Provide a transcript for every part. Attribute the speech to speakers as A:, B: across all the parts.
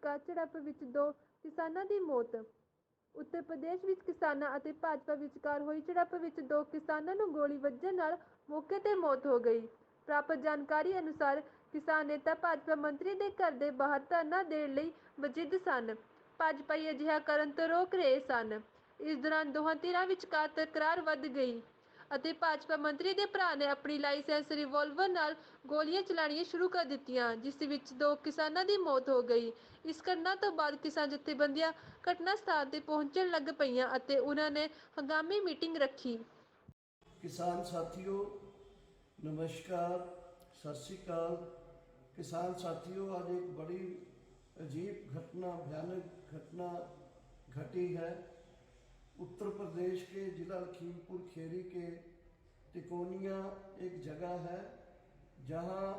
A: ਵਿਚਕਾਰ ਝੜਪ ਵਿੱਚ 2 ਕਿਸਾਨਾਂ ਦੀ ਮੌਤ। ਉੱਤਰ ਪ੍ਰਦੇਸ਼ ਵਿੱਚ ਕਿਸਾਨਾਂ ਅਤੇ ਭਾਜਪਾ ਵਿਚਕਾਰ ਹੋਈ ਝੜਪ ਵਿੱਚ 2 ਕਿਸਾਨਾਂ ਨੂੰ ਗੋਲੀ ਵੱਜਣ ਨਾਲ ਮੌਕੇ 'ਤੇ ਮੌਤ ਹੋ ਗਈ। ਪ੍ਰਾਪਤ ਜਾਣਕਾਰੀ ਅਨੁਸਾਰ ਕਿਸਾਨ ਨੇਤਾ ਭਾਜਪਾ ਮੰਤਰੀ ਦੇ ਘਰ ਦੇ ਬਾਹਰ ਧਰਨਾ ਦੇਣ ਲਈ ਵਜਿੱਦ ਸਨ। ਭਾਜਪਾਈ ਅਜਿਹਾ ਕਰਨ ਤੋਂ ਰੋਕ ਰਹੇ ਸਨ। ਇਸ ਦੌਰਾਨ ਦੋਹਾਂ ਧਿਰਾਂ ਵਿਚਕਾਰ ਤਕਰਾਰ ਵੱਧ ਗਈ ਅਤੇ ਭਾਜਪਾ ਮੰਤਰੀ ਦੇ ਭਰਾ ਨੇ ਆਪਣੀ ਲਾਇਸੈਂਸ ਰਿਵਾਲਵਰ ਨਾਲ ਗੋਲੀਆਂ ਚਲਾਉਣੀਆਂ ਸ਼ੁਰੂ ਕਰ ਦਿੱਤੀਆਂ, ਜਿਸ ਵਿੱਚ 2 ਕਿਸਾਨਾਂ ਦੀ ਮੌਤ ਹੋ ਗਈ। ਇਸ ਘਟਨਾ ਤੋਂ ਬਾਅਦ ਕਿਸਾਨ ਜਥੇਬੰਦੀਆਂ ਘਟਨਾ ਸਥਾਨ ਤੇ ਪਹੁੰਚਣ ਲੱਗ ਪਈਆਂ ਅਤੇ ਉਹਨਾਂ ਨੇ ਹੰਗਾਮੀ ਮੀਟਿੰਗ ਰੱਖੀ।
B: किसान साथियों नमस्कार, सत श्री अकाल। किसान साथियों, आज एक बड़ी अजीब घटना, भयानक घटना घटी है। उत्तर प्रदेश के जिला लखीमपुर खीरी के तिकोनिया एक जगह है जहां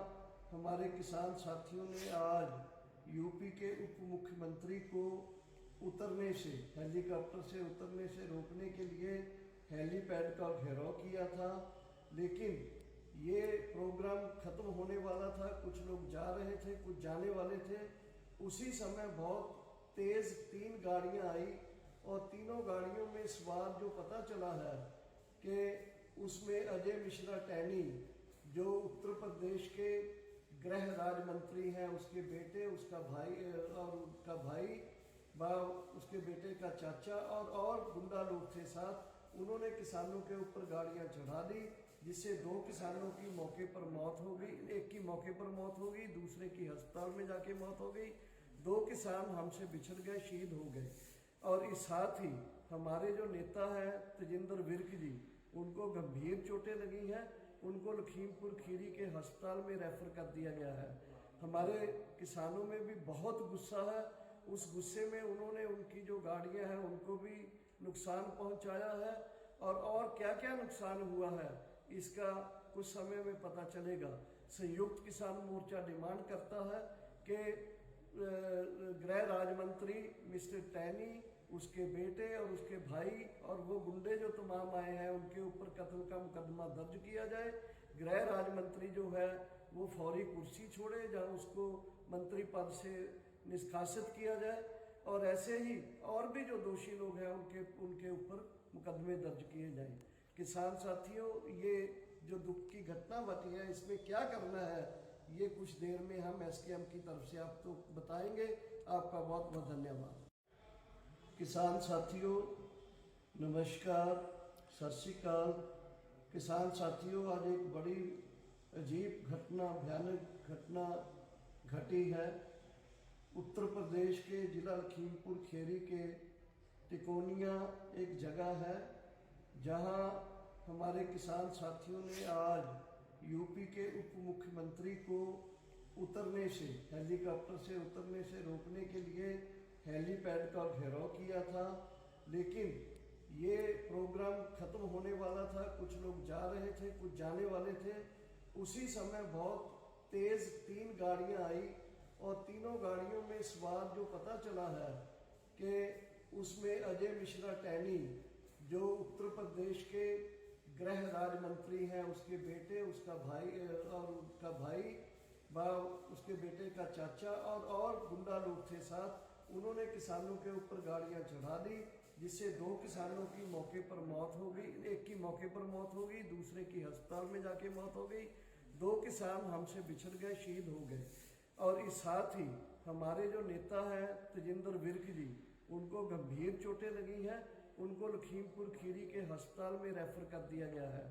B: हमारे किसान साथियों ने आज यूपी के उप मुख्यमंत्री को उतरने से, हेलीकॉप्टर से उतरने से रोकने के लिए हेलीपैड का घेराव किया था। लेकिन ये प्रोग्राम खत्म होने वाला था, कुछ लोग जा रहे थे, कुछ जाने वाले थे। उसी समय बहुत तेज 3 गाड़ियां आई और तीनों गाड़ियों में सवार जो पता चला है कि उसमें अजय मिश्रा टैनी, जो उत्तर प्रदेश के गृह राज्य मंत्री हैं, उसके बेटे, उसका भाई और उसका भाई उसके बेटे का चाचा और गुंडा लोग थे साथ। उन्होंने किसानों के ऊपर गाड़ियां चढ़ा दी, जिससे 2 किसानों की मौके पर मौत हो गई। एक की मौके पर मौत हो गई, दूसरे की अस्पताल में जाके मौत हो गई। 2 किसान हमसे बिछड़ गए, शहीद हो गए। और इस साथ ही हमारे जो नेता हैं तेजिंदर विर्क जी, उनको गंभीर चोटें लगी हैं। उनको लखीमपुर खीरी के अस्पताल में रेफर कर दिया गया है। हमारे किसानों में भी बहुत गुस्सा है। उस गुस्से में उन्होंने उनकी जो गाड़ियां हैं उनको भी नुकसान पहुंचाया है और क्या क्या नुकसान हुआ है इसका कुछ समय में पता चलेगा। संयुक्त किसान मोर्चा डिमांड करता है कि गृह राज्य मंत्री मिस्टर टैनी, उसके बेटे और उसके भाई और वो गुंडे जो तमाम आए हैं उनके ऊपर कत्ल का मुकदमा दर्ज किया जाए। गृह राज्य मंत्री जो है वो फौरी कुर्सी छोड़े, जहां उसको मंत्री पद से निष्कासित किया जाए और ऐसे ही और भी जो दोषी लोग हैं उनके ऊपर मुकदमे दर्ज किए जाएं। किसान साथियों, ये जो दुख की घटना घटी है इसमें क्या करना है ये कुछ देर में हम एसकेएम की तरफ से आपको बताएंगे। आपका बहुत बहुत धन्यवाद। किसान साथियों नमस्कार, सत श्री अकाल। किसान साथियों, आज एक बड़ी अजीब घटना, भयानक घटना घटी है। उत्तर प्रदेश के जिला लखीमपुर खीरी के तिकोनिया एक जगह है जहां हमारे किसान साथियों ने आज यूपी के उप मुख्यमंत्री को उतरने से, हेलीकॉप्टर से उतरने से रोकने के लिए हेलीपैड का घेराव किया था। लेकिन ये प्रोग्राम खत्म होने वाला था, कुछ लोग जा रहे थे, कुछ जाने वाले थे। उसी समय बहुत तेज 3 गाड़ियां आई और तीनों गाड़ियों में सवार जो पता चला है कि उसमें अजय मिश्रा टैनी, जो उत्तर प्रदेश के गृह राज्य मंत्री हैं, उसके बेटे, उसका भाई और उसका भाई उसके बेटे का चाचा और गुंडा लोग थे साथ। उन्होंने किसानों के ऊपर गाड़ियां चढ़ा दी, जिससे 2 किसानों की मौके पर मौत हो गई। एक की मौके पर मौत हो गई, दूसरे की अस्पताल में जाके मौत हो गई। 2 किसान हमसे बिछड़ गए, शहीद हो गए। और इस साथ ही हमारे जो नेता हैं तेजिंदर विर्क जी, उनको गंभीर चोटें लगी हैं। उनको लखीमपुर खीरी के अस्पताल में रेफर कर दिया गया है।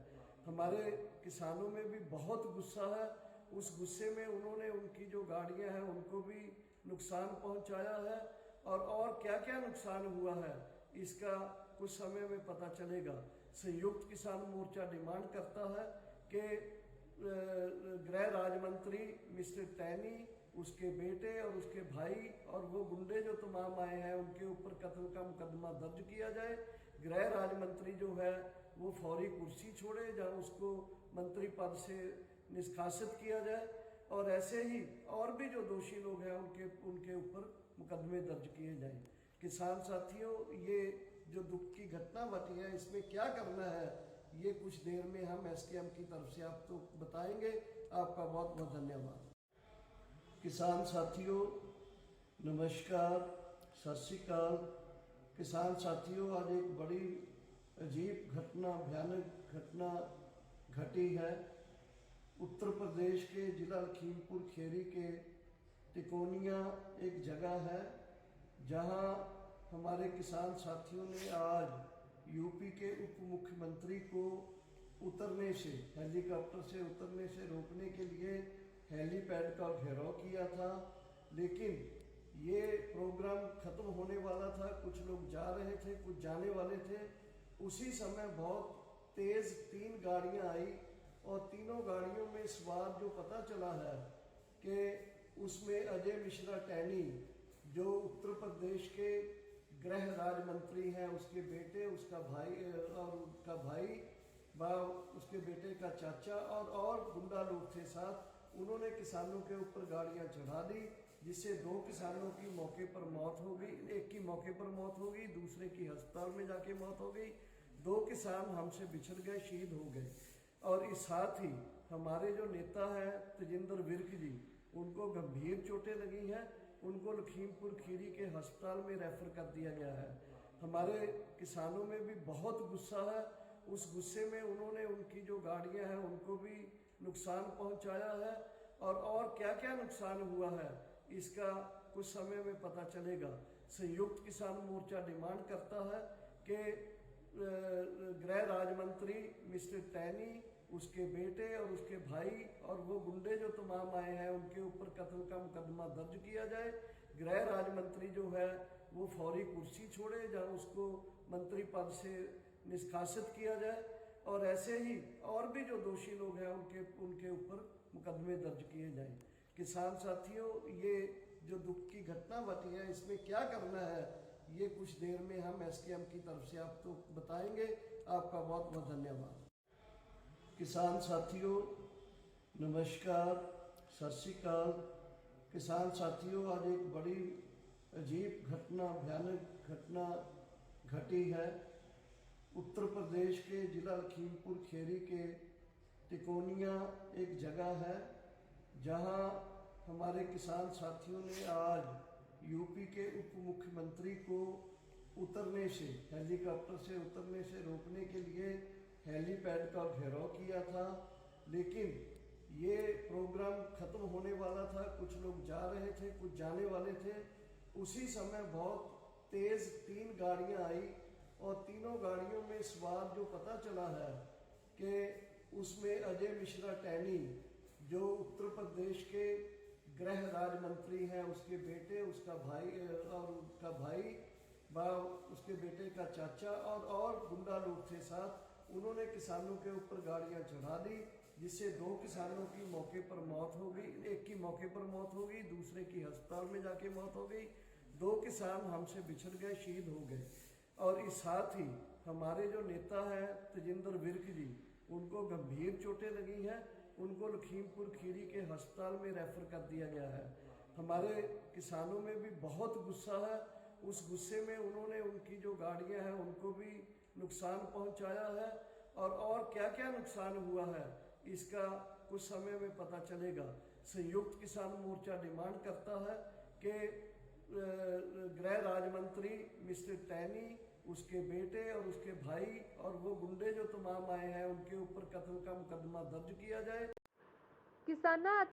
B: हमारे किसानों में भी बहुत गुस्सा है। उस गुस्से में उन्होंने उनकी जो गाड़ियां हैं उनको भी नुकसान पहुंचाया है और क्या क्या नुकसान हुआ है इसका कुछ समय में पता चलेगा। संयुक्त किसान मोर्चा डिमांड करता है कि गृह राज्य मंत्री मिस्टर टैनी, उसके बेटे और उसके भाई और वो गुंडे जो तमाम आए हैं उनके ऊपर कत्ल का मुकदमा दर्ज किया जाए। गृह राज्य मंत्री जो है वो फौरी कुर्सी छोड़े, जहां उसको मंत्री पद से निष्कासित किया जाए और ऐसे ही और भी जो दोषी लोग हैं उनके ऊपर मुकदमे दर्ज किए जाएं। किसान साथियों, ये जो दुख की घटना घटी है इसमें क्या करना है ये कुछ देर में हम एसकेएम की तरफ से आपको बताएंगे। आपका बहुत बहुत धन्यवाद। किसान साथियों नमस्कार, सत श्री अकाल। किसान साथियों, आज एक बड़ी अजीब घटना, भयानक घटना घटी है। उत्तर प्रदेश के जिला लखीमपुर खीरी के तिकोनिया एक जगह है जहां हमारे किसान साथियों ने आज यूपी के उप मुख्यमंत्री को उतरने से, हेलीकॉप्टर से उतरने से रोकने के लिए हेलीपैड का घेराव किया था। लेकिन ये प्रोग्राम खत्म होने वाला था, कुछ लोग जा रहे थे, कुछ जाने वाले थे। उसी समय बहुत तेज 3 गाड़ियां आई और तीनों गाड़ियों में सवार जो पता चला है कि उसमें अजय मिश्रा टैनी, जो उत्तर प्रदेश के गृह राज्य मंत्री हैं, उसके बेटे, उसका भाई और उसका भाई व उसके बेटे का चाचा और गुंडा लोग थे साथ। उन्होंने किसानों के ऊपर गाड़ियां चढ़ा दी, जिससे 2 किसानों की मौके पर मौत हो गई। एक की मौके पर मौत हो गई, दूसरे की अस्पताल में जाके मौत हो गई। 2 किसान हमसे बिछड़ गए, शहीद हो गए। और इस साथ ही हमारे जो नेता हैं तेजिंदर विर्क जी, उनको गंभीर चोटें लगी हैं। उनको लखीमपुर खीरी के अस्पताल में रेफर कर दिया गया है। हमारे किसानों में भी बहुत गुस्सा है। उस गुस्से में उन्होंने उनकी जो गाड़ियां हैं उनको भी नुकसान पहुंचाया है। और क्या क्या नुकसान हुआ है इसका कुछ समय में पता चलेगा। संयुक्त किसान मोर्चा डिमांड करता है कि गृह राज्य मंत्री मिस्टर टैनी, उसके बेटे और उसके भाई और वो गुंडे जो तमाम आए हैं, उनके ऊपर कत्ल का मुकदमा दर्ज किया जाए। गृह राज्य मंत्री जो है वो फौरी कुर्सी छोड़े, जहाँ उसको मंत्री पद से निष्कासित किया जाए। और ऐसे ही और भी जो दोषी लोग हैं उनके ऊपर मुकदमे दर्ज किए जाएं। किसान साथियों, ये जो दुख की घटना घटी है, इसमें क्या करना है ये कुछ देर में हम एसकेएम की तरफ से आपको बताएंगे। आपका बहुत बहुत धन्यवाद। किसान साथियों, नमस्कार, सत श्री अकाल। किसान साथियों, आज एक बड़ी अजीब घटना, भयानक घटना घटी है। उत्तर प्रदेश के जिला लखीमपुर खीरी के तिकोनिया एक जगह है जहां हमारे किसान साथियों ने आज यूपी के उप मुख्यमंत्री को उतरने से, हेलीकॉप्टर से उतरने से रोकने के लिए हेलीपैड का घेराव किया था। लेकिन ये प्रोग्राम खत्म होने वाला था, कुछ लोग जा रहे थे, कुछ जाने वाले थे। उसी समय बहुत तेज 3 गाड़ियां आई और तीनों गाड़ियों में सवार जो पता चला है कि उसमें अजय मिश्रा टैनी, जो उत्तर प्रदेश के गृह राज्य मंत्री हैं, उसके बेटे, उसका भाई और उसका भाई व उसके बेटे का चाचा और गुंडा लोग थे साथ। उन्होंने किसानों के ऊपर गाड़ियां चढ़ा दी, जिससे 2 किसानों की मौके पर मौत हो गई। एक की मौके पर मौत हो गई, दूसरे की अस्पताल में जाके मौत हो गई। 2 किसान हमसे बिछड़ गए, शहीद हो गए। और इस साथ ही हमारे जो नेता हैं तेजिंदर विर्क जी, उनको गंभीर चोटें लगी हैं। उनको लखीमपुर खीरी के अस्पताल में रेफर कर दिया गया है। हमारे किसानों में भी बहुत गुस्सा है। उस गुस्से में उन्होंने उनकी जो गाड़ियां हैं उनको भी नुकसान पहुंचाया है। और क्या क्या नुकसान हुआ है इसका कुछ समय में पता चलेगा। संयुक्त किसान मोर्चा डिमांड करता है कि गृह राज्य मंत्री मिस्टर टैनी, उसके बेटे और उसके भाई और वो गुंडे जो तमाम आए हैं, उनके ऊपर कत्ल का मुकदमा दर्ज किया जाए।
A: किसानां